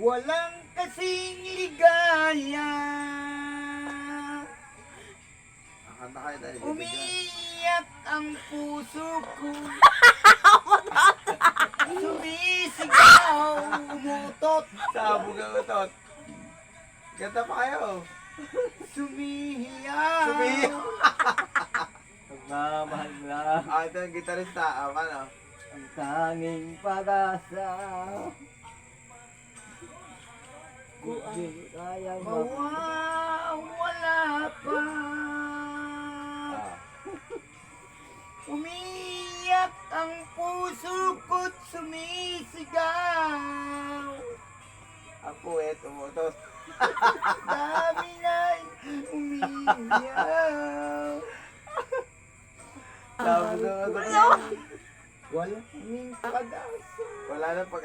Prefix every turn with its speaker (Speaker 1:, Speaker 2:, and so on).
Speaker 1: Walang kasing ligaya.
Speaker 2: Kanta kayo tayo.
Speaker 1: Umiiyak ang puso ko. Sumisigaw, umutot.
Speaker 2: Sabog ang utot. Kanta pa kayo.
Speaker 1: Sumihiyaw.
Speaker 2: Sumihiyaw.
Speaker 3: Pagmamahal lang
Speaker 2: Ito yung gitarista. Ano?
Speaker 3: ang tanging pag-asa. Hindi kaya
Speaker 1: Mawawala pa. Umiiyak ang puso ko't sumisigaw.
Speaker 2: Ang puwet, umutot.
Speaker 1: Dami na'y umiiyak.
Speaker 2: Sabog ang utot.
Speaker 1: Walang pag-asa.
Speaker 2: Wala na pag